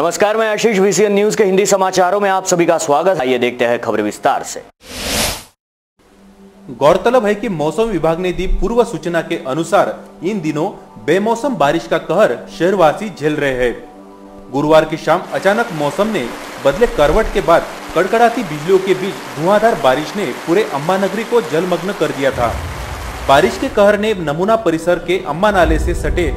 नमस्कार, मैं आशीष, VCN news के हिंदी समाचारों में आप सभी का स्वागत। आइए देखते हैं खबरें विस्तार से। गौरतलब है कि मौसम विभाग ने दी पूर्व सूचना के अनुसार इन दिनों बेमौसम बारिश का कहर शहरवासी झेल रहे हैं। गुरुवार की शाम अचानक मौसम ने बदले करवट के बाद कड़कड़ाती बिजलियों के बीच धुआंधार बारिश ने पूरे अम्बा नगरी को जलमग्न कर दिया था। बारिश के कहर ने नमूना परिसर के अम्बा नाले से सटे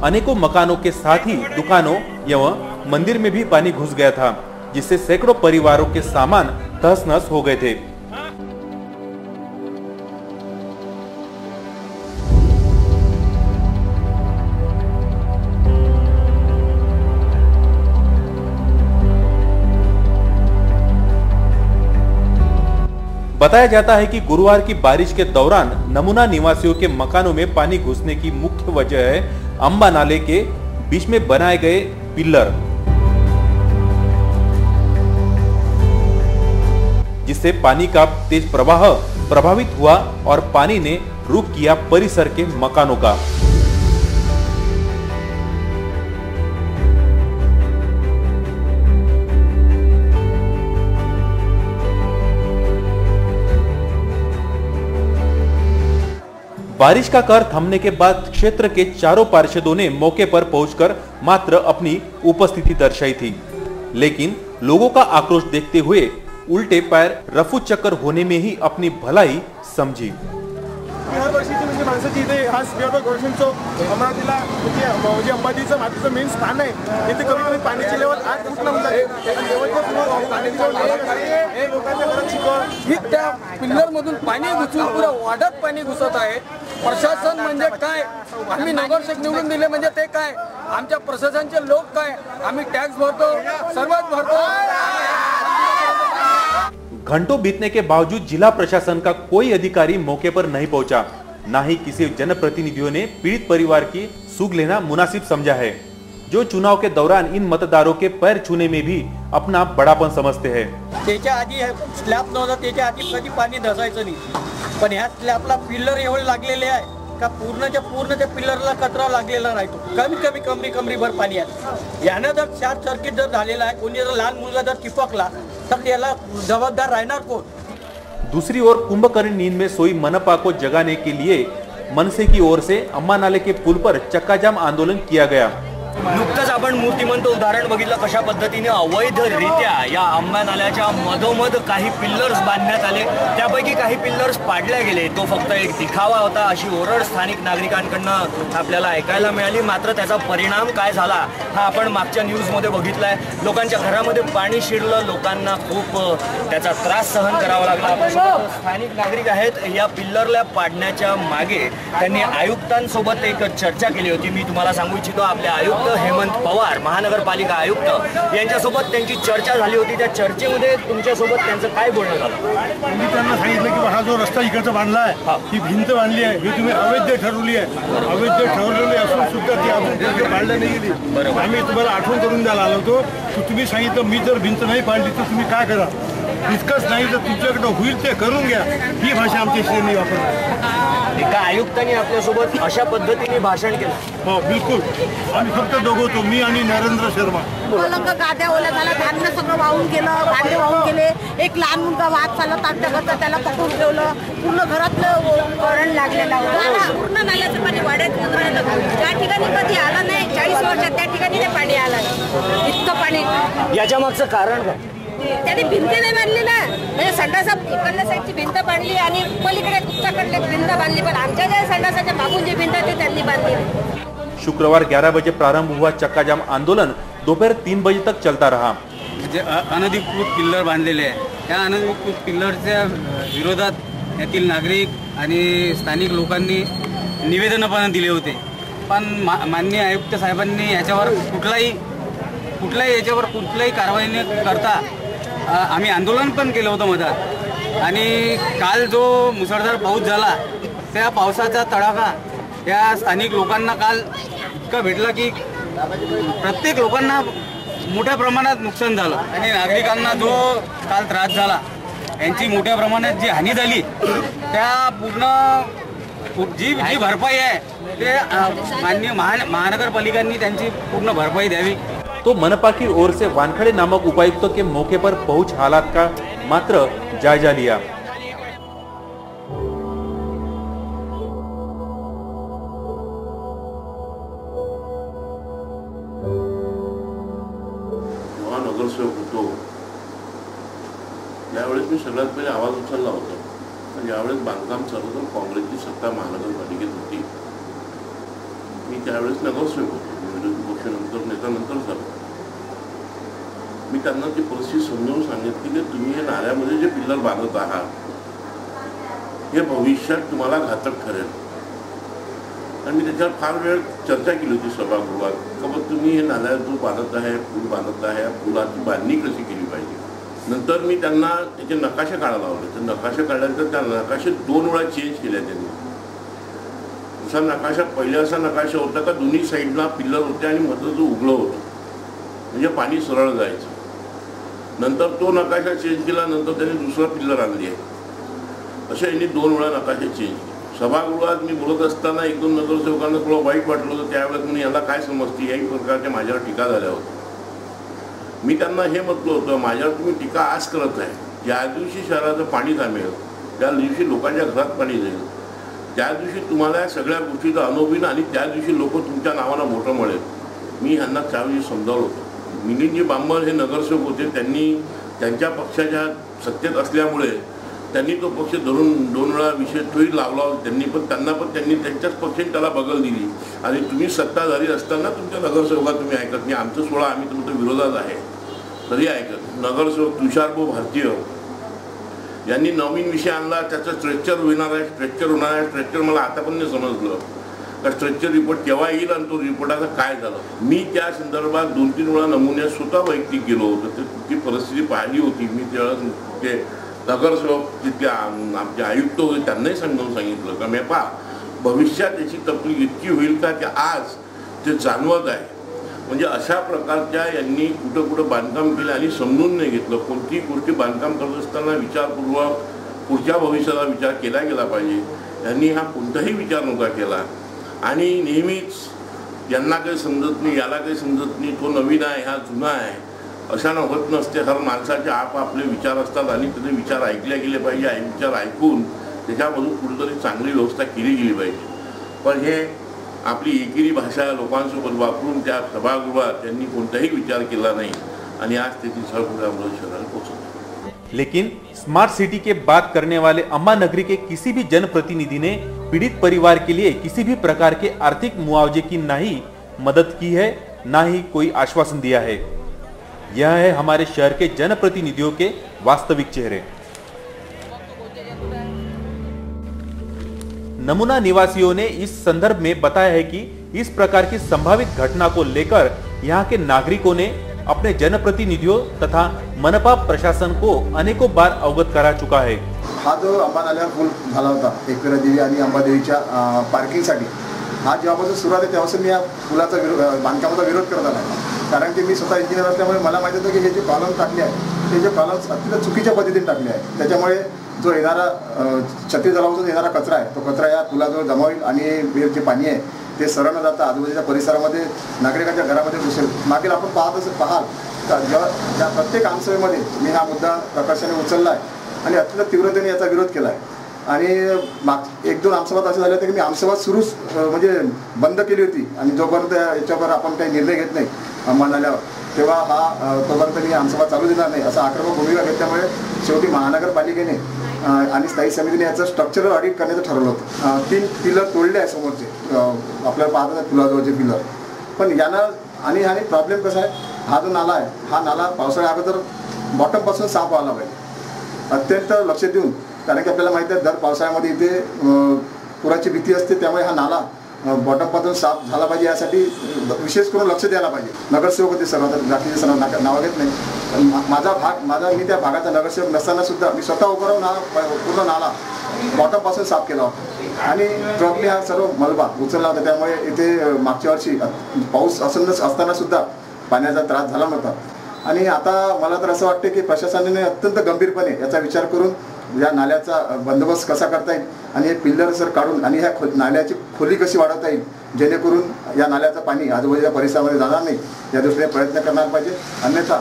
अनेकों मकानों के साथ ही दुकानों एवं मंदिर में भी पानी घुस गया था, जिससे सैकड़ों परिवारों के सामान तहस-नहस हो गए थे। बताया जाता है कि गुरुवार की बारिश के दौरान नमूना निवासियों के मकानों में पानी घुसने की मुख्य वजह है अम्बा नाले के बीच में बनाए गए पिलर, जिससे पानी का तेज प्रवाह प्रभावित हुआ और पानी ने रुख किया परिसर के मकानों का। बारिश का कहर थमने के बाद क्षेत्र के चारों पार्षदों ने मौके पर पहुंचकर मात्र अपनी उपस्थिति दर्शाई थी, लेकिन लोगों का आक्रोश देखते हुए उल्टे पैर रफू चक्कर होने में ही अपनी भलाई समझी। म्हणजे माणसाची इथे हा स्पेअर गोल्डन चौक अमरावतीला म्हणजे अंबाजीचं मातीचं मेन स्थान आहे। इथे कमी कमी पाण्याची लेवल 8 फूट होऊन जाते आणि लेवलच्या पाण्याची हे लोकांच्या घरात चिखल ही त्या पिल्लर मधून पाणी घुसून पुरं वाढत पाणी घुसत आहे। प्रशासन म्हणजे काय, आम्ही नगरसेवक निवडून दिले म्हणजे ते काय, आमच्या प्रशासनाचे लोक काय, आम्ही टॅक्स भरतो, सर्वच भरतो। घंटों बीतने के बावजूद जिला प्रशासन का कोई अधिकारी मौके पर नहीं पहुंचा, न ही किसी जनप्रतिनिधियों ने पीड़ित परिवार की सुख लेना मुनासिब समझा है, जो चुनाव के दौरान इन मतदारों के पैर छूने में भी अपना बड़ापन समझते हैं। त्याच्या आधी स्लॅब नव्हता, त्याच्या आधी कधी पाणी धसायचं नाही, पण ह्या स्लॅबला पिल्लर एवढे लागलेले आहे का पूर्ण त्या पिल्लरला कचरा लागलेला राहतो। कमी कमरीभर पाणी आहे। यानं जर शॉर्ट सर्किट जर झालेला आहे, कोणी जर लहान मुलगा जर चिपकला तर त्याला जबाबदार राहणार कोण? दूसरी ओर कुंभकर्ण नींद में सोई मनपा को जगाने के लिए मनसे की ओर से अम्बा नाले के पुल पर चक्काजाम आंदोलन किया गया। नुकतंच आपण मूर्तिमंत उदाहरण बघितलं कशा पद्धतीने अवैधरित्या या अम्बा नाल्याच्या मधोमध काही पिल्लर्स बांधण्यात आले, त्यापैकी काही पिल्लर्स पाडले गेले। तो फक्त एक दिखावा होता अशी ओरड स्थानिक नागरिकांकडून आपल्याला ऐकायला मिळाली। मात्र त्याचा परिणाम काय झाला हा आपण मागच्या न्यूजमध्ये बघितलाय। लोकांच्या घरामध्ये पाणी शिरलं, लोकांना खूप त्याचा त्रास सहन करावा लागला। स्थानिक नागरिक आहेत, या पिल्लरला पाडण्याच्या मागे त्यांनी आयुक्तांसोबत एक चर्चा केली होती। मी तुम्हाला सांगू इच्छितो, आपले आयुक्त हेमंत पवार महानगरपालिका आयुक्त यांच्यासोबत त्यांची चर्चा झाली होती। त्या चर्चेमध्ये तुमच्यासोबत त्यांचं काय बोलणं झालं? मी त्यांना सांगितलं की हा जो रस्ता इकडचा बांधला आहे, ही भिंत बांधली आहे, ही तुम्ही अवैध ठरवली आहे। अवैध ठरवलेली असून सुद्धा ती अजून बांधली नाही गेली। आम्ही तुम्हाला आठवण करून द्यायला आलो होतो की तुम्ही सांगितलं मी जर भिंत नाही बांधली तर तुम्ही काय करा, इतकंच नाही तर तुमच्याकडे होईल ते करून घ्या, ही भाषा आमच्या श्रेणी वापरली। एका आयुक्तांनी आपल्यासोबत अशा पद्धतीने भाषण केलं? हो बिलकुल, आम्ही फक्त दोघं होतो, मी आणि नरेंद्र शर्मा। पलंग गाद्या ओल्या झाल्या, धान्य सगळं वाहून गेलं, भांडे वाहून गेले। एक लहान मुलगा वाहत चालत आमच्या घरचा, त्याला पकडून ठेवलं, पूर्ण घरातलं करंट लागलेला होता। पूर्ण नाल्याचं पाणी वाढत राहिलं, त्या ठिकाणी कधी आलं नाही। 40 वर्षात त्या ठिकाणी ते पाणी आलं, इतकं पाणी। याच्या मागचं कारण काय? त्याने भिंत नाही बांधली ना, म्हणजे संडासा इकडल्या साईडची भिंत बांधली आणि पलीकडे उत्तराकडले भिंत बांधली, पण आमच्या ज्या संडासाच्या मागून जी भिंत ती त्यांनी बांधली। शुक्रवार 11 बजे प्रारंभ हुआ चक्काजाम आंदोलन दोपहर 3 बजे तक चलता रहा। जे अनधिकृत पिल्लर बांधलेले आहे, त्या अनधिकृत पिल्लरच्या विरोधात येथील नागरिक आणि स्थानिक लोकांनी निवेदन पण दिले होते, पण माननीय आयुक्त साहेबांनी याच्यावर कुठलाही कारवाई न करता आम्ही आंदोलन पण केलं होतं मधात। आणि काल जो मुसळधार पाऊस झाला, त्या पावसाचा तडाखा त्या स्थानिक लोकांना काल इतका भेटला की प्रत्येक लोकांना मोठ्या प्रमाणात नुकसान झालं आणि नागरिकांना जो काल त्रास झाला, यांची मोठ्या प्रमाणात जी हानी झाली, त्या पूर्ण जी भरपाई आहे ते माननीय महानगरपालिकांनी त्यांची पूर्ण भरपाई द्यावी। तो मनपा की ओर से वानखड़े नामक उपायुक्तों के मौके पर पहुंच हालात का मात्र जायजा लिया। नगरसेवक होतो त्यावेळेस मी सगळ्यात पहिले आवाज उचलला होता, पण ज्यावेळेस बांधकाम चालू होतं काँग्रेसची सत्ता महानगरपालिकेत होती, मी त्यावेळेस नगरसेवक होतो, विरोधी पक्षानंतर नेत्यानंतर झालो। मी त्यांना ती परिस्थिती समजावून सांगितली की तुम्ही हे नाल्यामध्ये जे पिल्लर बांधत आहात हे भविष्यात तुम्हाला घातक ठरेल। आणि मी त्याच्यावर फार वेळ चर्चा केली होती सभागृहात, का मग तुम्ही हे नाल्या जो बांधत आहे, पूल बांधत आहे, पुलाची बांधणी कशी केली पाहिजे। नंतर मी त्यांना त्याचे नकाशे काढायला लावले, तर नकाशे काढल्यानंतर त्या नकाशे 2 वेळा चेंज केले त्यांनी। असा नकाशा पहिला असा नकाशा होता का दोन्ही साईडला पिल्लर होते आणि मधलं उघडं होतं, म्हणजे पाणी सरळ जायचं। नंतर तो नकाशा चेंज केला, नंतर त्यांनी दुसरा पिल्लर आणली आहे, असे यांनी 2 वेळा नकाशे चेंज केले। सभागृहात मी बोलत असताना 1-2 नगरसेवकांना थोडं वाईट वाटलं होतं, त्यावेळेस मी याला काय समजते याही प्रकारच्या माझ्यावर टीका झाल्या होत्या। मी त्यांना हे म्हटलं होतं, माझ्यावर तुम्ही टीका आज करत आहे, ज्या दिवशी शहराचं पाणी थांबेल त्या दिवशी लोकांच्या घरात पाणी जाईल, त्या दिवशी तुम्हाला या सगळ्या गोष्टीचा अनुभव येईल आणि त्या दिवशी लोक तुमच्या नावाला मोठं मिळेल। मी ह्यांना त्यावेळी समजावलं होतं। मिलिंदजी बांबर हे नगरसेवक होते, त्यांनी त्यांच्या पक्षाच्या सत्तेत असल्यामुळे त्यांनी तो पक्ष धरून 2 वेळा विषय तोही लावला, त्यांनी त्यांच्याच पक्षाने त्याला बगल दिली। आणि तुम्ही सत्ताधारी असताना तुमच्या नगरसेवकात तुम्ही ऐकत नाही, आमचं सोळा आम्ही तुमच्या विरोधात आहे तरी ऐकत। नगरसेवक तुषारभाऊ भारतीय यांनी नवीन विषय आणला, त्याचं स्ट्रेचर होणार आहे, स्ट्रेचर मला आता पण नाही समजलं का स्ट्रेचर रिपोर्ट केव्हा येईल आणि तो रिपोर्टाचं काय झालं। मी त्या संदर्भात 2-3 वेळा नमुने स्वतः वैयक्तिक गेलो होतो, ती परिस्थिती पाहिली होती मी। त्यावेळेस ते नगरसेवक तिथले आमचे आयुक्त होते, त्यांनाही समजावून सांगितलं का मी पहा भविष्यात याची तकलीफ इतकी होईल का की आज ते जाणवत आहे। म्हणजे अशा प्रकारच्या यांनी कुठं बांधकाम केलं आणि समजून नाही घेतलं। कोणतीही गोष्टी बांधकाम करत असताना विचारपूर्वक पुढच्या भविष्याचा विचार केला गेला पाहिजे, यांनी हा कोणताही विचार नव्हता केला। आणि नेहमीच यांना काही समजत नाही, याला काही समजत नाही, तो नवीन आहे, हा जुना आहे, अशानं होत नसते। हर माणसाचे आपापले विचार असतात आणि त्याचे विचार ऐकले गेले पाहिजे, विचार ऐकून त्याच्यामधून कुठेतरी चांगली व्यवस्था केली गेली पाहिजे। पण हे आपली एकेरी भाषा लोकांसोबत वापरून त्या सभागृहात त्यांनी कोणताही विचार केला नाही आणि आज त्याची सभागृह अमरावती शहराला पोहोचली। लेकिन स्मार्ट सिटी के बात करने वाले अम्बा नगरी के किसी भी जनप्रतिनिधि ने पीड़ित परिवार के लिए किसी भी प्रकार के आर्थिक मुआवजे की ना ही मदद की है, ना ही कोई आश्वासन दिया है। यह है हमारे शहर के जनप्रतिनिधियों के वास्तविक चेहरे। नमूना निवासियों ने इस संदर्भ में बताया है कि इस प्रकार की संभावित घटना को लेकर यहाँ के नागरिकों ने अपने जनप्रतिनिधियों तथा मनपा प्रशासन को अनेकों बार अवगत करा चुका है। हा जो अंबा नाल्यावर पूल झाला होता एकविरा देवी आणि अंबादेवीच्या पार्किंगसाठी, हा जेव्हापासून सुरुवात आहे तेव्हापासून मी या पुलाचा बांधकामाचा विरोध करत आला, कारण की मी स्वतः इंजिनियर असल्यामुळे मला माहिती होतं की हे जे कॉलम टाकले आहे ते जे कॉलम्स अत्यंत चुकीच्या पद्धतीने टाकले आहे, त्याच्यामुळे जो येणारा छत्री तलावातून येणारा कचरा आहे तो कचरा या पुलाजवळ जमा होईल आणि जे पाणी आहे ते सरळ न जाता आजूबाजूच्या परिसरामध्ये नागरिकांच्या घरामध्ये घुसेल। मागील आपण पाहाल तर ज्या प्रत्येक आमसभेमध्ये मी हा मुद्दा प्रकर्षाने उचलला आहे आणि अत्यंत तीव्रतेने याचा विरोध केला आहे। आणि 1-2 आमसभात असे झाले होते की मी आमसभा सुरूच म्हणजे बंद केली होती आणि जोपर्यंत याच्यावर आपण काही निर्णय घेत नाही अंबा नाल्यावर तेव्हा तोपर्यंत मी आमसभा चालू देणार नाही असा आक्रमक भूमिका घेतल्यामुळे शेवटी महानगरपालिकेने आणि स्थायी समितीने याचं स्ट्रक्चरल ऑडिट करण्याचं ठरवलं होतं। 3 पिलर तोडले आहे समोरचे, आपल्याला पाहत आहे पुलाजवळचे पिलर। पण यांना आणि प्रॉब्लेम कसा आहे, हा जो नाला आहे हा नाला पावसाळ्या अगोदर बॉटमपासून साफ व्हायला पाहिजे, अत्यंत लक्ष देऊन, कारण की आपल्याला माहिती आहे दर पावसाळ्यामध्ये इथे पुराची भीती असते, त्यामुळे हा नाला बॉटमपासून साफ झाला पाहिजे यासाठी विशेष करून लक्ष द्यायला पाहिजे। नगरसेवक होते सर्व, बाकीचे सर्व नावं घेत नाही, मी त्या भागाचा नगरसेवक नसताना सुद्धा मी स्वतः उभं राहून हा पूर्ण नाला बॉटमपासून साफ केला होता आणि ट्रकने हा सर्व मलबा उचलला होता, त्यामुळे इथे मागच्या वर्षी पाऊस असताना सुद्धा पाण्याचा त्रास झाला नव्हता। आणि आता मला तर असं वाटतं की प्रशासनाने अत्यंत गंभीरपणे याचा विचार करून या नाल्याचा बंदोबस्त कसा करता येईल आणि हे पिल्लर काढून आणि ह्या नाल्याची खोली कशी वाढवता येईल जेणेकरून या नाल्याचं पाणी आजूबाजूच्या परिसरामध्ये जाणार नाही या दृष्टीने प्रयत्न करणार पाहिजे। अन्यथा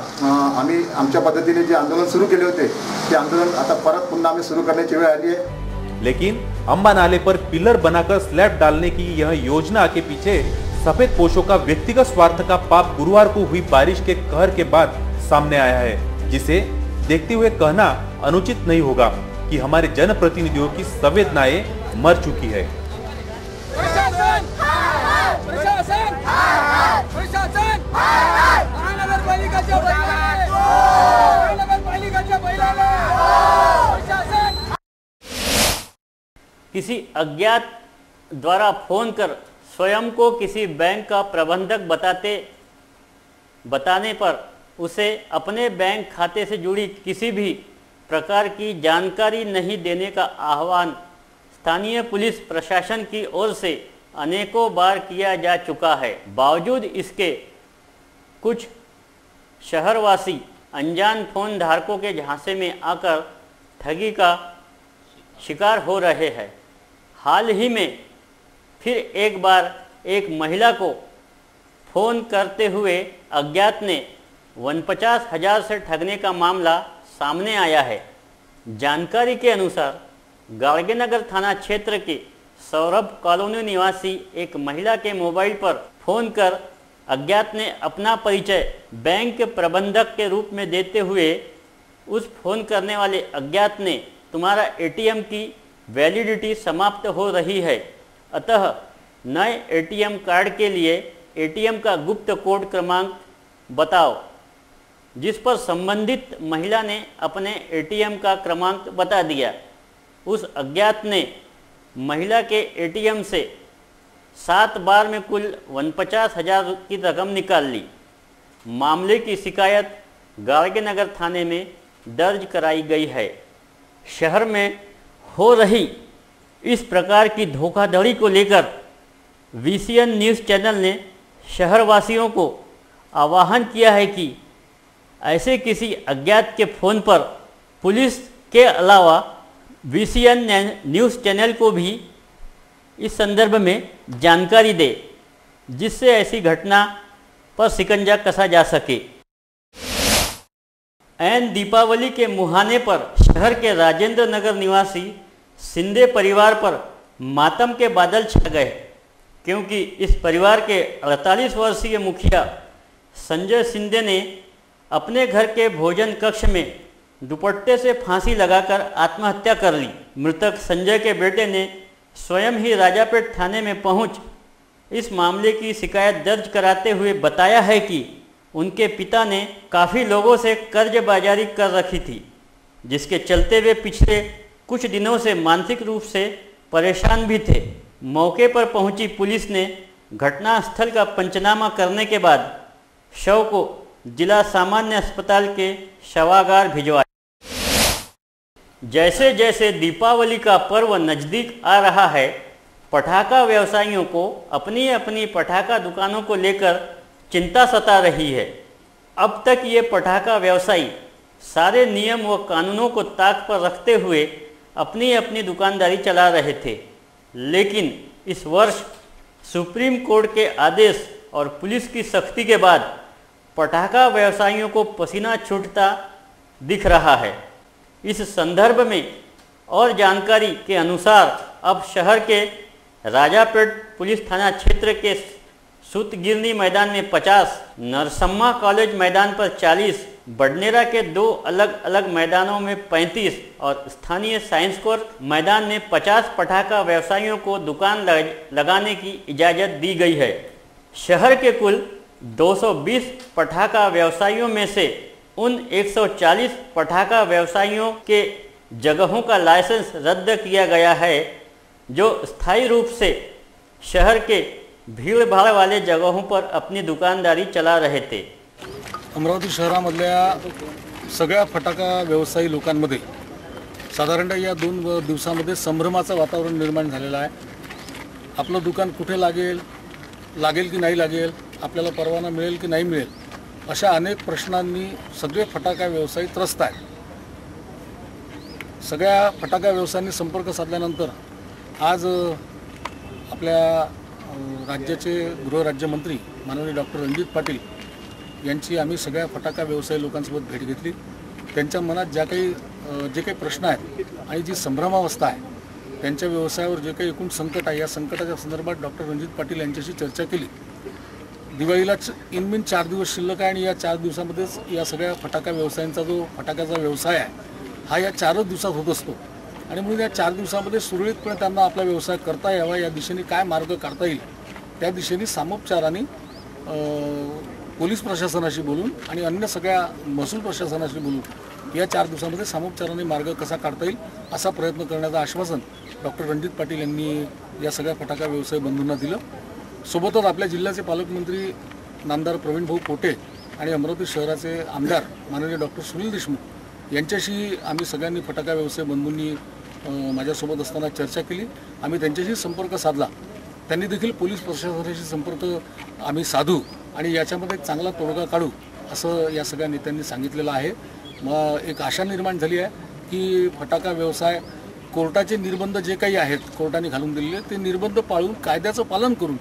आम्ही आमच्या पद्धतीने जे आंदोलन सुरू केले होते ते आंदोलन आता परत पुन्हा आम्ही सुरू करण्याची वेळ आली है। लेकिन अम्बा नाले पर पिलर बनाकर स्लैब डालने की यह योजना के पीछे सफेद पोशों का व्यक्तिगत स्वार्थ का पाप गुरुवार को हुई बारिश के कहर के बाद सामने आया है, जिसे देखते हुए कहना अनुचित नहीं होगा कि हमारे जनप्रतिनिधियों की संवेदनाएं मर चुकी है। किसी अज्ञात द्वारा फोन कर स्वयं को किसी बैंक का प्रबंधक बताने पर उसे अपने बैंक खाते से जुड़ी किसी भी प्रकार की जानकारी नहीं देने का आह्वान स्थानीय पुलिस प्रशासन की ओर से अनेकों बार किया जा चुका है। बावजूद इसके कुछ शहरवासी अनजान फोन धारकों के झांसे में आकर ठगी का शिकार हो रहे हैं। हाल ही में फिर एक बार एक महिला को फोन करते हुए अज्ञात ने 49,000 से ठगने का मामला सामने आया है। जानकारी के अनुसार गाड़गेनगर थाना क्षेत्र के सौरभ कॉलोनी निवासी एक महिला के मोबाइल पर फोन कर अज्ञात ने अपना परिचय बैंक प्रबंधक के रूप में देते हुए उस फोन करने वाले अज्ञात ने तुम्हारा एटीएम की वैलिडिटी समाप्त हो रही है, अतः नए एटीएम कार्ड के लिए एटीएम का गुप्त कोड क्रमांक बताओ, जिस पर संबंधित महिला ने अपने एटीएम का क्रमांक बता दिया। उस अज्ञात ने महिला के एटीएम से 7 बार में कुल 49,000 की रकम निकाल ली। मामले की शिकायत गाड़गेनगर थाने में दर्ज कराई गई है। शहर में हो रही इस प्रकार की धोखाधड़ी को लेकर VCN न्यूज़ चैनल ने शहरवासियों को आह्वान किया है कि ऐसे किसी अज्ञात के फ़ोन पर पुलिस के अलावा VCN न्यूज़ चैनल को भी इस संदर्भ में जानकारी दे, जिससे ऐसी घटना पर शिकंजा कसा जा सके। ऐन दीपावली के मुहाने पर शहर के राजेंद्र नगर निवासी शिंदे परिवार पर मातम के बादल छा गए, क्योंकि इस परिवार के 48 वर्षीय मुखिया संजय शिंदे ने अपने घर के भोजन कक्ष में दुपट्टे से फांसी लगाकर आत्महत्या कर ली। मृतक संजय के बेटे ने स्वयं ही राजापेट थाने में पहुंच इस मामले की शिकायत दर्ज कराते हुए बताया है कि उनके पिता ने काफ़ी लोगों से कर्जबाजारी कर रखी थी, जिसके चलते वे पिछले कुछ दिनों से मानसिक रूप से परेशान भी थे। मौके पर पहुंची पुलिस ने घटनास्थल का पंचनामा करने के बाद शव को जिला सामान्य अस्पताल के शवागार भिजवाया। जैसे जैसे दीपावली का पर्व नज़दीक आ रहा है, पटाखा व्यवसायियों को अपनी अपनी पटाखा दुकानों को लेकर चिंता सता रही है। अब तक ये पटाखा व्यवसायी सारे नियम व कानूनों को ताक पर रखते हुए अपनी अपनी दुकानदारी चला रहे थे, लेकिन इस वर्ष सुप्रीम कोर्ट के आदेश और पुलिस की सख्ती के बाद पटाखा व्यवसायियों को पसीना छूटता दिख रहा है। इस संदर्भ में और जानकारी के अनुसार अब शहर के राजापेट पुलिस थाना क्षेत्र के सूतगिरनी मैदान में 50, नरसम्मा कॉलेज मैदान पर 40, बडनेरा के 2 अलग अलग मैदानों में 35 और स्थानीय साइंस कोर मैदान में 50 पटाखा व्यवसायियों को दुकान लगाने की इजाज़त दी गई है। शहर के कुल 220 पटाखा व्यवसायियों में से उन 140 पटाखा व्यवसायियों के जगहों का लाइसेंस रद्द किया गया है, जो स्थायी रूप से शहर के भीड़ भाड़ वाले जगहों पर अपनी दुकानदारी चला रहे थे। अमरावती शहरामधल्या सगळ्या फटाका व्यवसायी लोकांमध्ये साधारणतः या 2 दिवसांमध्ये संभ्रमाचं वातावरण निर्माण झालेलं आहे। आपलं दुकान कुठे लागेल की नाही लागेल, आपल्याला परवाना मिळेल की नाही मिळेल, अशा अनेक प्रश्नांनी सगळे फटाका व्यवसायी त्रस्त आहेत। सगळ्या फटाका व्यवसायांनी संपर्क साधल्यानंतर आज आपल्या राज्याचे गृहराज्यमंत्री माननीय डॉक्टर रणजित पाटील यांची आम्ही सगळ्या फटाका व्यवसायी लोकांसोबत भेट घेतली. त्यांच्या मनात जे काही प्रश्न आहेत आणि जी संभ्रमावस्था आहे, त्यांच्या व्यवसायावर जे काही एकूण संकट आहे, या संकटाच्या संदर्भात डॉक्टर रणजित पाटील यांच्याशी चर्चा केली. दिवाळीलाच इनमीन 4 दिवस शिल्लक आहे आणि या 4 दिवसामध्येच या सगळ्या फटाका व्यवसायांचा जो फटाक्याचा व्यवसाय आहे हा या 4च दिवसात होत असतो आणि म्हणून या 4 दिवसामध्ये सुरळीतपणे त्यांना आपला व्यवसाय करता यावा, या दिशेने काय मार्ग काढता येईल त्या दिशेने सामोपचाराने पोलीस प्रशासनाशी बोलून आणि अन्य सगळ्या महसूल प्रशासनाशी बोलून या 4 दिवसामध्ये सामोपचाराने मार्ग कसा काढता येईल असा प्रयत्न करण्याचं आश्वासन डॉक्टर रणजित पाटील यांनी या सगळ्या फटाका व्यवसाय बंधूंना दिलं. सोबतच आपल्या जिल्ह्याचे पालकमंत्री नामदार प्रवीण भाऊ पोटे आणि अमरावती शहराचे आमदार माननीय डॉक्टर सुनील देशमुख यांच्याशी आम्ही सगळ्यांनी फटाका व्यवसाय बंधूंनी माझ्यासोबत असताना चर्चा केली. आम्ही त्यांच्याशी संपर्क साधला. त्यांनी देखील पोलीस प्रशासनाशी संपर्क आम्ही साधू आणि याच्यामध्ये एक चांगला तोडगा काढू असं या सगळ्या नेत्यांनी सांगितलेलं आहे. मग एक आशा निर्माण झाली आहे की फटाका व्यवसाय कोर्टाचे निर्बंध जे काही आहेत कोर्टाने घालून दिलेले ते निर्बंध पाळून कायद्याचं पालन करून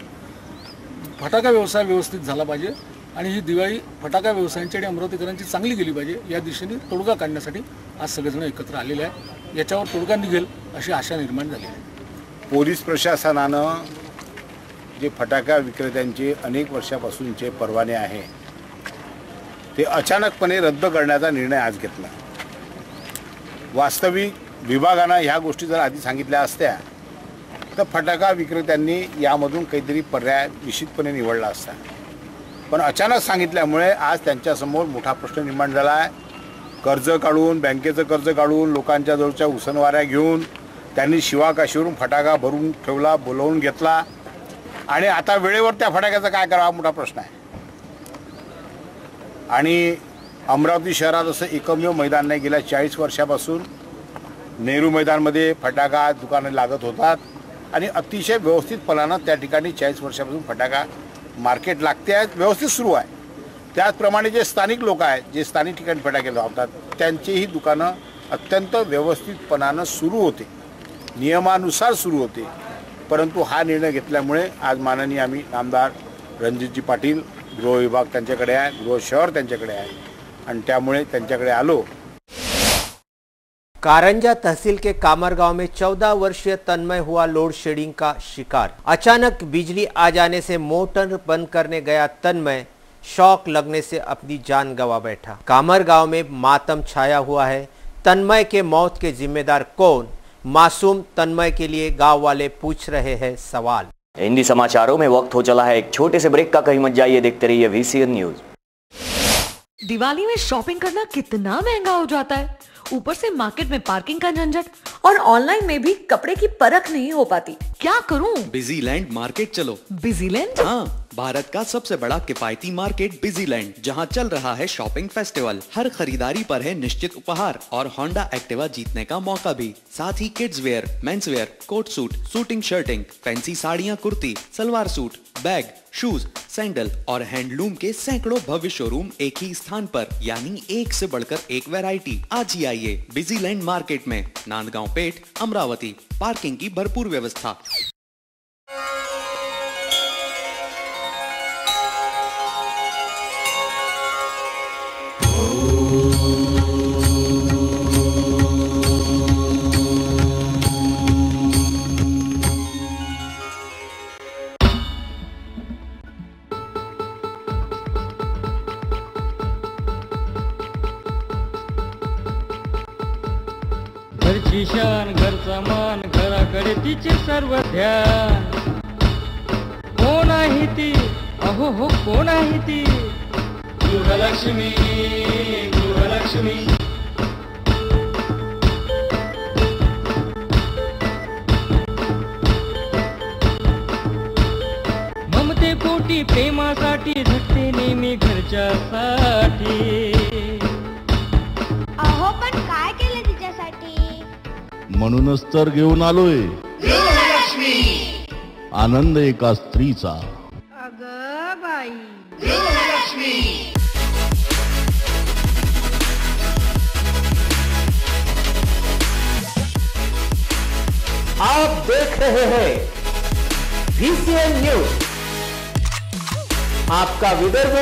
फटाका व्यवसाय व्यवस्थित झाला पाहिजे आणि ही दिवाळी फटाका व्यवसायांची आणि अमरावतीकरांची चांगली गेली पाहिजे या दिशेने तोडगा काढण्यासाठी आज सगळेजण एकत्र आलेले आहे. याच्यावर तोडगा निघेल अशी आशा निर्माण झाली आहे. पोलीस प्रशासनानं जे फटाका विक्रेत्यांचे अनेक वर्षापासूनचे परवाने आहे ते अचानकपणे रद्द करण्याचा निर्णय आज घेतला. वास्तविक विभागानं ह्या गोष्टी जर आधी सांगितल्या असत्या तर फटाका विक्रेत्यांनी यामधून काहीतरी पर्याय निश्चितपणे निवडला असता. पण अचानक सांगितल्यामुळे आज त्यांच्यासमोर मोठा प्रश्न निर्माण झाला आहे. कर्ज काढून, बँकेचं कर्ज काढून, लोकांच्या जवळच्या उसनवाऱ्या घेऊन त्यांनी शिवाकाशीवरून फटाका भरून ठेवला, बोलवून घेतला आणि आता वेळेवर त्या फटाक्याचा काय करावा मोठा प्रश्न आहे. आणि अमरावती शहरात असं एकमेव मैदान नाही. गेल्या 40 वर्षापासून नेहरू मैदानमध्ये फटाका दुकानं लागत होतात आणि अतिशय व्यवस्थितपणानं त्या ठिकाणी 40 वर्षापासून फटाका मार्केट लागते आहे, व्यवस्थित सुरू आहे. त्याचप्रमाणे जे स्थानिक लोक आहेत, जे स्थानिक ठिकाणी फटाके लावतात त्यांचीही दुकानं अत्यंत व्यवस्थितपणानं सुरू होते, नियमानुसार सुरू होते. परंतु हा निर्णय घेतल्यामुळे आज माननीय आम्ही आमदार रणजितजी पाटील, गृह विभाग त्यांच्याकडे आहे, गृह शहर त्यांच्याकडे आहे आणि त्यामुळे त्यांच्याकडे आलो. कारंजा तहसील के कामर गांव में 14 वर्षीय तन्मय हुआ लोड शेडिंग का शिकार. अचानक बिजली आ जाने से मोटर बंद करने गया तन्मय शॉक लगने से अपनी जान गंवा बैठा. कामर गांव में मातम छाया हुआ है. तन्मय के मौत के जिम्मेदार कौन? मासूम तन्मय के लिए गांव वाले पूछ रहे हैं सवाल. हिंदी समाचारों में वक्त हो चला है एक छोटे से ब्रेक का. कहीं मत जाइए, देखते रहिए VCN न्यूज. दिवाली में शॉपिंग करना कितना महंगा हो जाता है, ऊपर से मार्केट में पार्किंग का झंझट और ऑनलाइन में भी कपड़े की परख नहीं हो पाती. क्या करूं? बिजीलैंड मार्केट चलो. बिजीलैंड? हाँ, भारत का सबसे बड़ा किफायती मार्केट बिजीलैंड, जहाँ चल रहा है शॉपिंग फेस्टिवल. हर खरीदारी पर है निश्चित उपहार और होंडा एक्टिवा जीतने का मौका भी. साथ ही kids wear, men's wear, coat suit, suiting shirting, fancy साड़ियाँ, kurti, salwar suit, bag, shoes, sandal और हैंडलूम के सैकड़ों भव्य शोरूम एक ही स्थान पर, यानी एक से बढ़कर एक वैरायटी. आज ही आइए बिजीलैंड मार्केट में, नांदगांव पेठ, अमरावती. पार्किंग की भरपूर व्यवस्था. घरची शान, घरचा मान, घराकडे तिचे सर्व ध्यान. कोण आहे ती? अहो हो, कोण आहे ती? गृहलक्ष्मी, गृहलक्ष्मी. ममते पोटी प्रेमासाठी झटते नेहमी घरच्यासाठी. अहो पण काय केलं तिच्यासाठी? म्हणूनच तर घेऊन आलोय गृहलक्ष्मी. आनंद एका स्त्रीचा. अगं बाई, गृहलक्ष्मी. आप देख रहे हैं VCN न्यूज, आपका विदर्भ,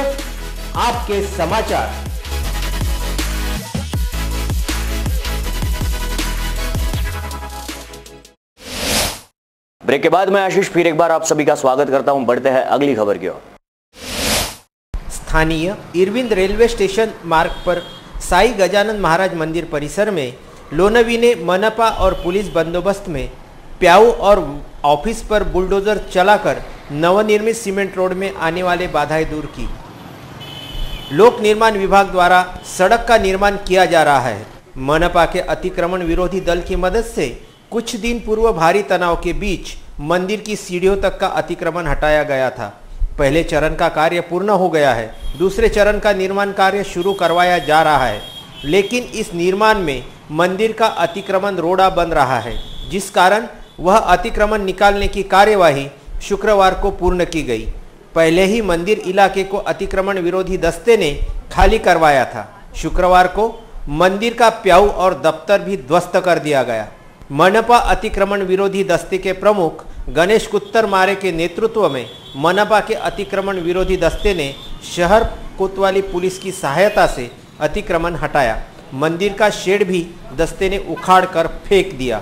आपके समाचार। ब्रेक के बाद मैं आशीष फिर एक बार आप सभी का स्वागत करता हूं। बढ़ते हैं अगली खबर की ओर। स्थानीय इरविंद रेलवे स्टेशन मार्ग पर साई गजानन महाराज मंदिर परिसर में लोनवी ने मनपा और पुलिस बंदोबस्त में प्याऊ और ऑफिस पर बुलडोजर चलाकर नवनिर्मित सीमेंट रोड में आने वाले बाधाएं दूर की। लोक निर्माण विभाग द्वारा सड़क का निर्माण किया जा रहा है। मनपा के अतिक्रमण विरोधी दल की मदद से कुछ दिन पूर्व भारी तनाव के बीच मंदिर की सीढ़ियों तक का अतिक्रमण हटाया गया था। पहले चरण का कार्य पूर्ण हो गया है, दूसरे चरण का निर्माण कार्य शुरू करवाया जा रहा है, लेकिन इस निर्माण में मंदिर का अतिक्रमण रोड़ा बन रहा है, जिस कारण वह अतिक्रमण निकालने की कार्यवाही शुक्रवार को पूर्ण की गई। पहले ही मंदिर इलाके को अतिक्रमण विरोधी दस्ते ने खाली करवाया था। शुक्रवार को मंदिर का प्याऊ और दफ्तर भी ध्वस्त कर दिया गया। मनपा अतिक्रमण विरोधी दस्ते के प्रमुख गणेश कुत्तर मारे के नेतृत्व में मनपा के अतिक्रमण विरोधी दस्ते ने शहर कोतवाली पुलिस की सहायता से अतिक्रमण हटाया। मंदिर का शेड भी दस्ते ने उखाड़ कर फेंक दिया।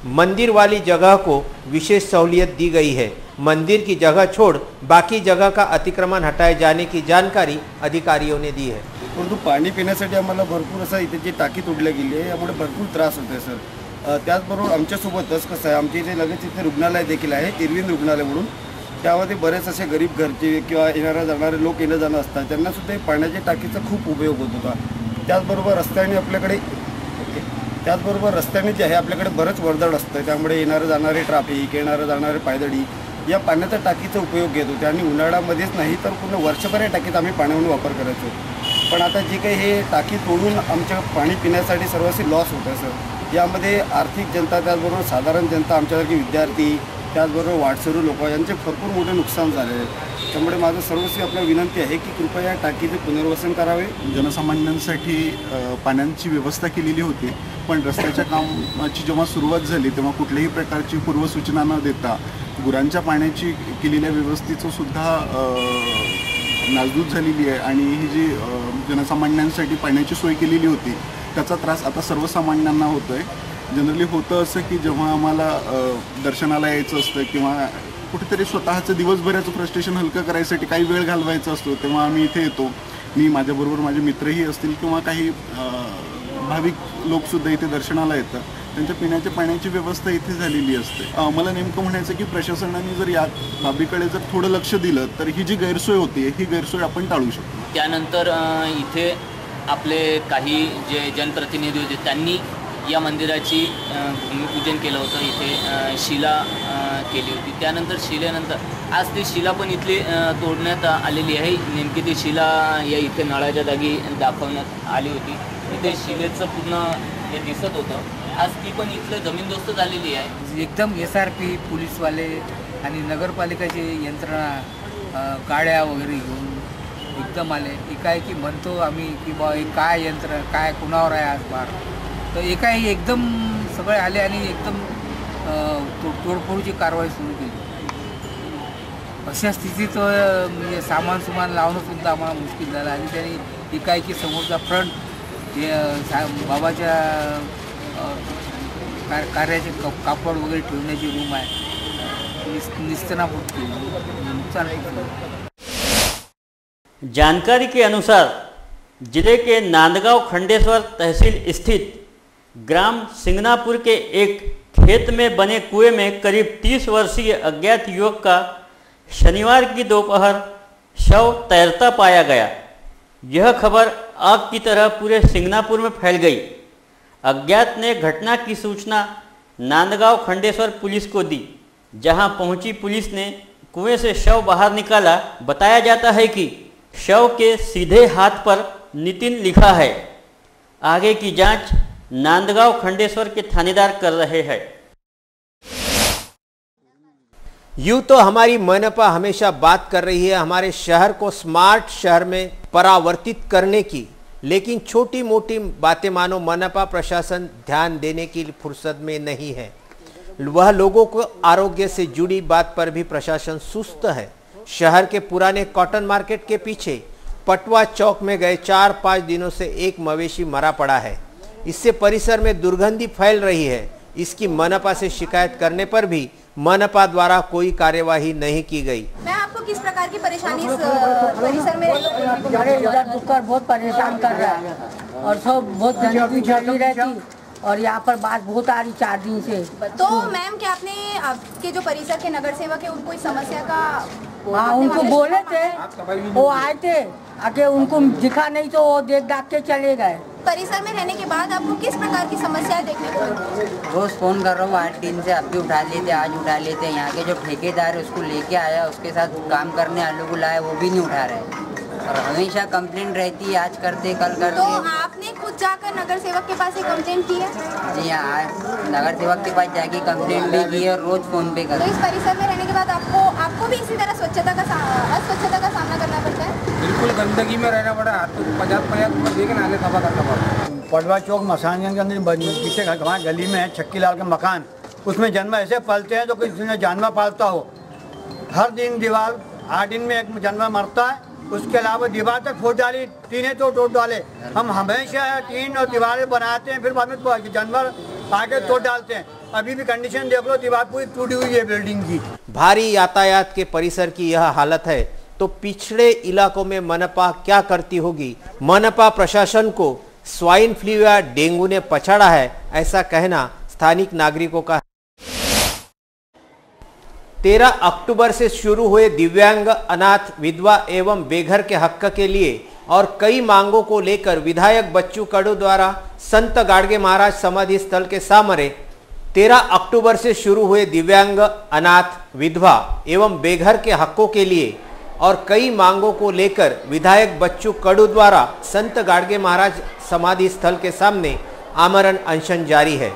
मंदिर वाली जगह को विशेष सहूलियत दी गई है। मंदिर की जगह छोड़ बाकी जगह का अतिक्रमण हटाए जाने की जानकारी अधिकारियों ने दी है। परंतु पाणी पिण्यासाठी आम्हाला भरपूर असं इथे जी टाकी तोडली गेली आहे, यामुळे भरपूर त्रास होतोय सर। त्याचबरोबर आमच्यासोबतच कसं आहे, आमच्या इथे लगेच इथे रुग्णालय देखील आहे, इरविंद रुग्णालय म्हणून। त्यामध्ये बरेच असे गरीब घरचे किंवा येणारे जाणारे लोक येणं जाणं असतात, त्यांना सुद्धा पाण्याच्या टाकीचा खूप उपयोग होत होता। त्याचबरोबर रस्त्याने जे आहे आपल्याकडे बरंच वर्दळ असतं, त्यामुळे येणारे जाणारे ट्रॅफिक, येणारे जाणारे पायदळी या पाण्याच्या टाकीचा उपयोग घेत होते आणि उन्हाळ्यामध्येच नाही तर पूर्ण वर्षभर या टाकीत आम्ही पाण्याहून वापर करायचो। पण आता जी काही हे टाकी तोडून आमच्या पाणी पिण्यासाठी सर्वांशी लॉस होत आहे सर। यामध्ये आर्थिक जनता, त्याचबरोबर साधारण जनता, आमच्यासारखे विद्यार्थी, त्याचबरोबर वाटसरू लोक यांचे भरपूर मोठे नुकसान झाले आहे। त्यामुळे माझं सर्वस्वी आपल्याला विनंती आहे की कृपया या टाकीचे पुनर्वसन करावे। जनसामान्यांसाठी पाण्याची व्यवस्था केलेली होती, पण रस्त्याच्या कामाची जेव्हा सुरुवात झाली तेव्हा कुठल्याही प्रकारची पूर्वसूचना न देता गुरांच्या पाण्याची केलेल्या व्यवस्थेचं सुद्धा नासधूस झालेली आहे आणि ही जी जनसामान्यांसाठी पाण्याची सोय केलेली होती त्याचा त्रास आता सर्वसामान्यांना होतोय। जनरली होतं असं की जेव्हा आम्हाला दर्शनाला यायचं असतं किंवा कुठेतरी स्वतःचं दिवसभराचं फ्रस्ट्रेशन हलकं करायसाठी काही वेळ घालवायचा असतो, तेव्हा आम्ही इथे येतो। मी माझ्याबरोबर माझे मित्रही असतील किंवा काही भाविक लोकसुद्धा इथे दर्शनाला येतात, त्यांच्या पिण्याच्या पाण्याची व्यवस्था इथे झालेली असते। मला नेमकं म्हणायचं की प्रशासनाने जर या बाबीकडे जर थोडं लक्ष दिलं तर ही जी गैरसोय होती ही गैरसोय आपण टाळू शकतो। त्यानंतर इथे आपले काही जे जनप्रतिनिधी होते त्यांनी या मंदिराची भूमिपूजन केलं होतं, इथे शिला केली होती। त्यानंतर शिलेनंतर आज ती शिला पण इथली तोडण्यात आलेली आहे। नेमकी ती शिला या इथे नळाच्या जागी दाखवण्यात आली होती। इथे शिलेचं पूर्ण हे दिसत होतं, आज ती पण इथलं जमीनदोस्त झालेली आहे। एकदम SRP पोलीसवाले आणि नगरपालिकेची यंत्रणा गाड्या वगैरे घेऊन एकदम आले। एकाएकी म्हणतो आम्ही की बा काय यंत्र काय कुणावर आहे आज बार, तर एकाएकी एकदम सगळे आले आणि एकदम तोडफोडची कारवाई सुरू केली। अशा स्थितीत म्हणजे सामान लावणं सुद्धा आम्हाला मुश्किल झालं आणि त्यांनी एकाएकी समोरचा फ्रंट जे बाबाच्या कार्याचे कापड वगैरे ठेवण्याची रूम आहे निस्तेनाबूत केली, नुकसान केलं। जानकारी के अनुसार जिले के नांदगांव खंडेश्वर तहसील स्थित ग्राम सिंगनापुर के एक खेत में बने कुएं में करीब 30 वर्षीय अज्ञात युवक का शनिवार की दोपहर शव तैरता पाया गया। यह खबर आग की तरह पूरे सिंगनापुर में फैल गई। अज्ञात ने घटना की सूचना नांदगांव खंडेश्वर पुलिस को दी। जहां पहुंची पुलिस ने कुएं से शव बाहर निकाला। बताया जाता है कि शव के सीधे हाथ पर नितिन लिखा है। आगे की जांच नांदगांव खंडेश्वर के थानेदार कर रहे हैं। यूं तो हमारी मनपा हमेशा बात कर रही है हमारे शहर को स्मार्ट शहर में परावर्तित करने की, लेकिन छोटी मोटी बातें मानो मनपा प्रशासन ध्यान देने की फुर्सत में नहीं है। वह लोगों को आरोग्य से जुड़ी बात पर भी प्रशासन सुस्त है। शहर के पुराने कॉटन मार्केट के पीछे पटवा चौक में गए 4-5 दिनों से एक मवेशी मरा पड़ा है। इससे परिसर में दुर्गंधी फैल रही है। इसकी मनपा से शिकायत करने पर भी मनपा द्वारा कोई कार्यवाही नहीं की गई। मैं आपको किस प्रकार की परेशानी इस परिसर में बहुत परेशान कर रहा है और सब बहुत गंदगी फैली रहती और यहाँ पर बात बहुत आ रही 4 दिन से। तो मैम क्या आपने आपके जो परिसर के नगर सेवक है उनको इस समस्या का हाँ उनको बोले थे, वो आए थे, आके उनको दिखा नहीं तो वो देख दाख के चले गए। परिसर में रहने के बाद आपको किस प्रकार की समस्याएं देखने को मिलती? रोज फोन कर रहा हूँ 8 दिन से, अब भी उठा लेते, आज उठा लेते। यहाँ के जो ठेकेदार है उसको लेके आया, उसके साथ काम करने वालों को लाया, वो भी नहीं उठा रहे और हमेशा कंप्लेंट रहती है, आज करते कल करते। तो आपने खुद जाकर नगर सेवक के पास एक कंप्लेंट की है? जी हाँ, नगर सेवक के पास जाके कंप्लेंट भी की है और रोज फोन पे करते। तो इस परिसर में रहने के बाद आपको भी इसी तरह अस्वच्छता का सामना करना पड़ता है? बिल्कुल गंदगी में रहना पड़ा, हाथ तो 50 देखे नाले सफा करना पड़ा। पटवा चौक मसानगंज के अंदर पीछे हमारे गली में है छक्की लाल का मकान, उसमें जानवर ऐसे पलते हैं तो किसी ने जानवर पालता हो। हर दिन दीवार 8 दिन में एक जानवर मरता है, उसके अलावा दीवार तक फोड़ डाली, टीने तो तोड़ डाले। हम हमेशा टीन और दीवारें बनाते हैं, फिर बाद में जानवर आगे तोड़ डालते हैं। अभी भी कंडीशन देख लो, दीवार पूरी टूटी हुई है बिल्डिंग की। भारी यातायात के परिसर की यह हालत है तो पिछड़े इलाकों में मनपा क्या करती होगी? मनपा प्रशासन को स्वाइन फ्लू या डेंगू ने पछाड़ा है, ऐसा कहना स्थानिक नागरिकों का। 13 अक्टूबर से शुरू हुए दिव्यांग, अनाथ, विधवा एवं बेघर के हक के लिए और कई मांगों को लेकर विधायक बच्चू कडू द्वारा संत गाडगे महाराज समाधि स्थल के सामने 13 अक्टूबर से शुरू हुए दिव्यांग, अनाथ, विधवा एवं बेघर के हकों के लिए और कई मांगों को लेकर विधायक बच्चू कडू द्वारा संत गाडगे महाराज समाधि स्थल के सामने आमरण अनशन जारी है।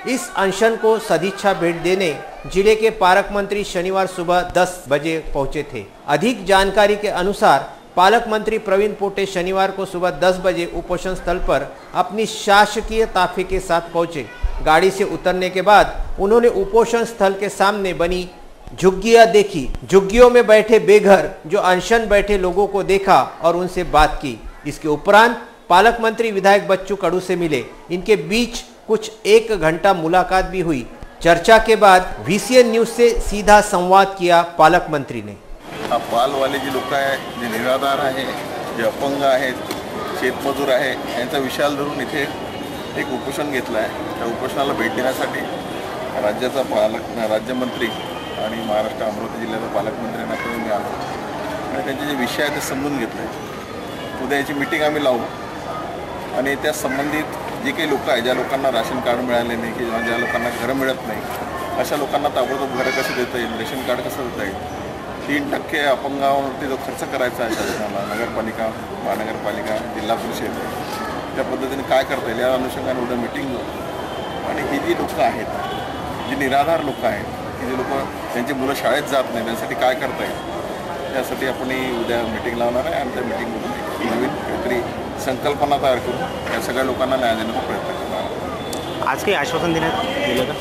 इस अनशन को सदिच्छा भेंट देने जिले के पालक मंत्री शनिवार सुबह 10 बजे पहुंचे थे। अधिक जानकारी के अनुसार पालक मंत्री प्रवीण पोटे शनिवार को सुबह 10 बजे उपोषण स्थल पर अपनी शासकीय ताफे के साथ पहुंचे। गाड़ी से उतरने के बाद उन्होंने उपोषण स्थल के सामने बनी झुग्गियां देखी। झुग्गियों में बैठे बेघर जो अनशन बैठे लोगों को देखा और उनसे बात की। इसके उपरांत पालक मंत्री विधायक बच्चू कडू से मिले। इनके बीच कुछ 1 घंटा मुलाकात भी हुई। चर्चा के बाद VCN न्यूज से सीधा संवाद किया पालक मंत्री ने। पालवाले जी लोक आहे, जे निराधार आहे, जे अपंग आहेत, शेतमजूर आहे, यांचा विशाल धरून इथे एक उपोषण घेतलं आहे। त्या उपोषणाला भेट देण्यासाठी राज्याचा राज्यमंत्री आणि महाराष्ट्र अमरावती जिल्ह्याचा पालकमंत्र्यांना करून मी आलो आणि त्यांचे जे विषय आहेत ते समजून घेतले। उद्या याची मीटिंग आम्ही लावू आणि त्या संबंधित जे काही लोक आहेत, ज्या लोकांना राशन कार्ड मिळाले नाही किंवा ज्या लोकांना घरं मिळत नाही, अशा लोकांना ताबडतोब घरं कसं देता येईल, रेशन कार्ड कसं देता येईल, 3% अपंगावरती जो खर्च करायचा आहे शासनाला, नगरपालिका, महानगरपालिका, जिल्हा परिषद, त्या पद्धतीने काय करता येईल या अनुषंगाने उद्या मीटिंग घेऊ आणि ही जी लोकं आहेत, जी निराधार लोक आहेत, की जे लोक त्यांची मुलं शाळेत जात नाही, त्यांच्यासाठी काय करता येईल त्यासाठी आपण उद्या मीटिंग लावणार आहे आणि त्या मीटिंगमधून नवीन काहीतरी संकल्पना तयार करून या सगळ्या लोकांना न्याय देण्याचा प्रयत्न करणार। आज काही आश्वासन देण्यात गेलं का?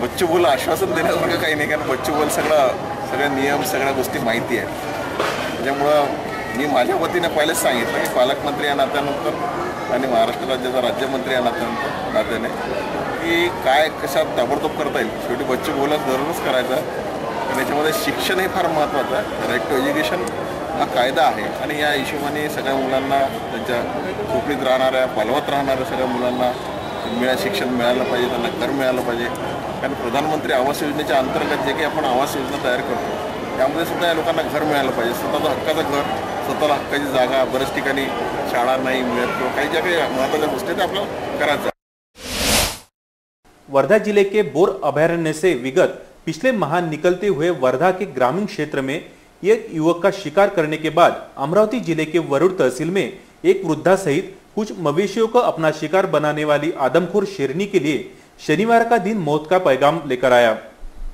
बच्चू बोल आश्वासन देण्यासारखं काही नाही, कारण बच्चू बोल सगळे नियम सगळ्या गोष्टी माहिती आहेत। त्याच्यामुळं मी माझ्या वतीने पहिलेच सांगितलं की पालकमंत्री या नात्यानंतर आणि महाराष्ट्र राज्याचा राज्यमंत्री या नात्याने की काय कशात ताबडतोब करता येईल। शेवटी बच्चू बोलच धरूनच करायचा आणि याच्यामध्ये शिक्षण हे फार महत्त्वाचं आहे। राईट टू एज्युकेशन हा कायदा आहे आणि या हिशोबाने सगळ्या मुलांना त्यांच्या झोपडीत राहणाऱ्या, पालवत राहणाऱ्या सगळ्या मुलांना शिक्षण मिळालं पाहिजे, त्यांना घर मिळालं पाहिजे। कारण प्रधानमंत्री आवास योजनेच्या अंतर्गत जे काही आपण आवास योजना तयार करतो त्यामध्ये सुद्धा या लोकांना घर मिळालं पाहिजे। स्वतःचं हक्काचं घर, स्वतःला हक्काची जागा, बऱ्याच ठिकाणी शाळा नाही मिळत किंवा काही ज्या काही महत्त्वाच्या गोष्टी आहेत आपल्याला करायचं। वर्धा जिले के बोर अभयारण्य से विगत पिछले माह निकलते हुए वर्धा के ग्रामीण क्षेत्र में एक युवक का शिकार करने के बाद अमरावती जिले के वरुड़ तहसील में एक वृद्धा सहित कुछ मवेशियों को अपना शिकार बनाने वाली आदमखोर शेरनी के लिए शनिवार का दिन मौत का पैगाम लेकर आया।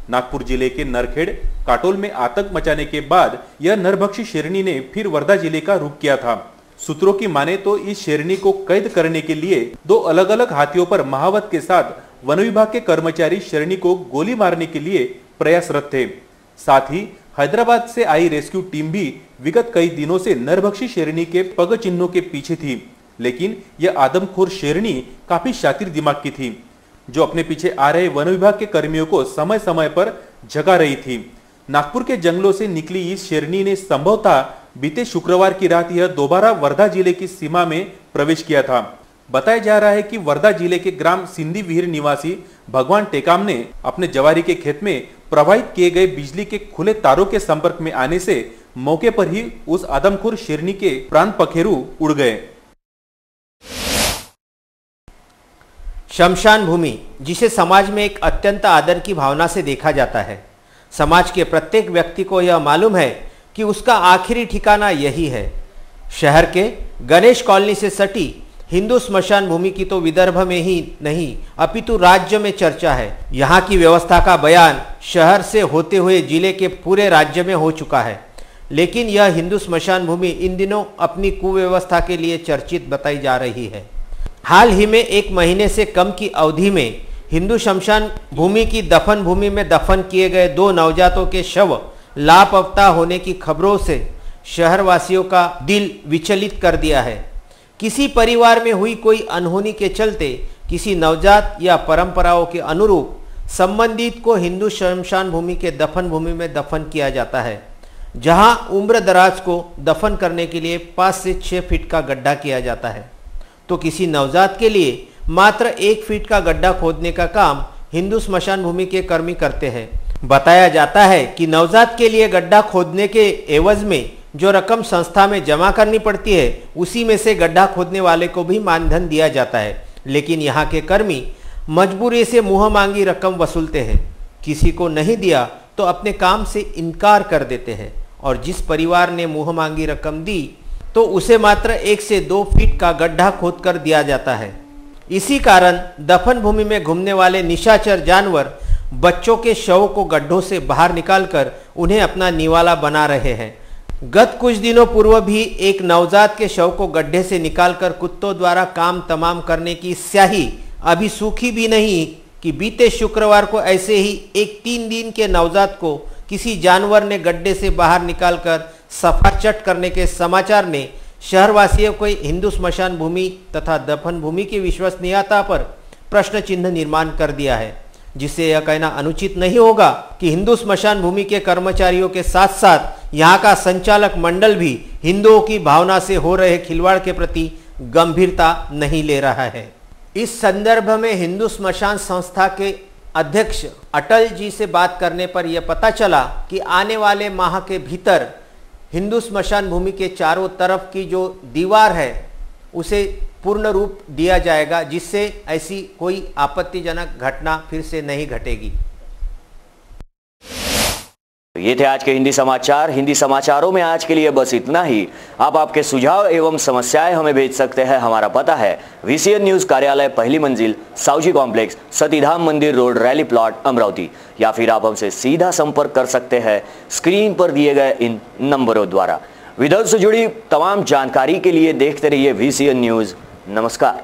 नागपुर जिले के नरखेड़ काटोल में आतंक मचाने के बाद यह नरभक्षी शेरनी ने फिर वर्धा जिले का रुख किया था। सूत्रों की माने तो इस शेरनी को कैद करने के लिए 2 अलग अलग हाथियों पर महावत के साथ वन विभाग के कर्मचारी शेरनी को गोली मारने के लिए प्रयासरत थे। साथ ही हैदराबाद से आई रेस्क्यू टीम भी विगत कई दिनों से नरभक्षी शेरनी के पग चिन्हों के पीछे थी, लेकिन यह आदमखोर शेरनी काफी शातिर दिमाग की थी, जो अपने पीछे आ रहे वन विभाग के कर्मियों को समय समय पर जगा रही थी। नागपुर के जंगलों से निकली इस शेरनी ने संभवतः बीते शुक्रवार की रात यह दोबारा वर्धा जिले की सीमा में प्रवेश किया था। बताया जा रहा है कि वर्धा जिले के ग्राम सिंधी विहीर निवासी भगवान टेकाम ने अपने जवारी के खेत में प्रवाहित किए गए बिजली के खुले तारों के संपर्क में आने से मौके पर ही उस आदमखोर शेरनी के प्राण पखेरु उड़ गए। शमशान भूमि, जिसे समाज में एक अत्यंत आदर की भावना से देखा जाता है। समाज के प्रत्येक व्यक्ति को यह मालूम है कि उसका आखिरी ठिकाना यही है। शहर के गणेश कॉलोनी से सटी हिंदू स्मशान भूमि की तो विदर्भ में ही नहीं अपितु राज्य में चर्चा है। यहाँ की व्यवस्था का बयान शहर से होते हुए जिले के पूरे राज्य में हो चुका है, लेकिन यह हिंदू स्मशान भूमि इन दिनों अपनी कुव्यवस्था के लिए चर्चित बताई जा रही है। हाल ही में 1 महीने से कम की अवधि में हिंदू शमशान भूमि की दफन भूमि में दफन किए गए 2 नवजातों के शव लापता होने की खबरों से शहरवासियों का दिल विचलित कर दिया है। किसी परिवार में हुई कोई अनहोनी के चलते किसी नवजात या परंपराओं के अनुरूप संबंधित को हिंदू शमशान भूमि के दफन भूमि में दफन किया जाता है, जहां उम्र दराज को दफन करने के लिए 5 से 6 फीट का गड्ढा किया जाता है, तो किसी नवजात के लिए मात्र 1 फीट का गड्ढा खोदने का काम हिंदू स्मशान भूमि के कर्मी करते हैं। बताया जाता है कि नवजात के लिए गड्ढा खोदने के एवज में जो रकम संस्था में जमा करनी पड़ती है, उसी में से गड्ढा खोदने वाले को भी मानधन दिया जाता है, लेकिन यहाँ के कर्मी मजबूरी से मुंह मांगी रकम वसूलते हैं। किसी को नहीं दिया तो अपने काम से इनकार कर देते हैं, और जिस परिवार ने मुंह मांगी रकम दी तो उसे मात्र 1 से 2 फीट का गड्ढा खोद कर दिया जाता है। इसी कारण दफन भूमि में घूमने वाले निशाचर जानवर बच्चों के शव को गड्ढों से बाहर निकालकर उन्हें अपना निवाला बना रहे हैं। गत कुछ दिनों पूर्व भी एक नवजात के शव को गड्ढे से निकालकर कुत्तों द्वारा काम तमाम करने की स्याही अभी सूखी भी नहीं कि बीते शुक्रवार को ऐसे ही एक 3 दिन के नवजात को किसी जानवर ने गड्ढे से बाहर निकालकर सफाचट करने के समाचार ने शहरवासियों को हिंदू स्मशान भूमि तथा दफन भूमि की विश्वसनीयता पर प्रश्न चिन्ह निर्माण कर दिया है, जिससे यह कहना अनुचित नहीं होगा कि हिंदू स्मशान भूमि के कर्मचारियों के साथ साथ यहाँ का संचालक मंडल भी हिंदुओं की भावना से हो रहे खिलवाड़ के प्रति गंभीरता नहीं ले रहा है। इस संदर्भ में हिंदू स्मशान संस्था के अध्यक्ष अटल जी से बात करने पर यह पता चला कि आने वाले माह के भीतर हिंदू स्मशान भूमि के चारों तरफ की जो दीवार है उसे पूर्ण रूप दिया जाएगा, जिससे ऐसी कोई आपत्तिजनक घटना फिर से नहीं घटेगी। ये थे आज के हिंदी समाचार। हिंदी समाचारों में आज के लिए बस इतना ही। आप आपके सुझाव एवं समस्याएं हमें भेज सकते हैं। हमारा पता है VCN न्यूज कार्यालय, पहली मंजिल, सावजी कॉम्प्लेक्स, सतीधाम मंदिर रोड, रैली प्लॉट, अमरावती, या फिर आप हमसे सीधा संपर्क कर सकते हैं स्क्रीन पर दिए गए इन नंबरों द्वारा। विदर्भ से जुड़ी तमाम जानकारी के लिए देखते रहिए VCN न्यूज। नमस्कार।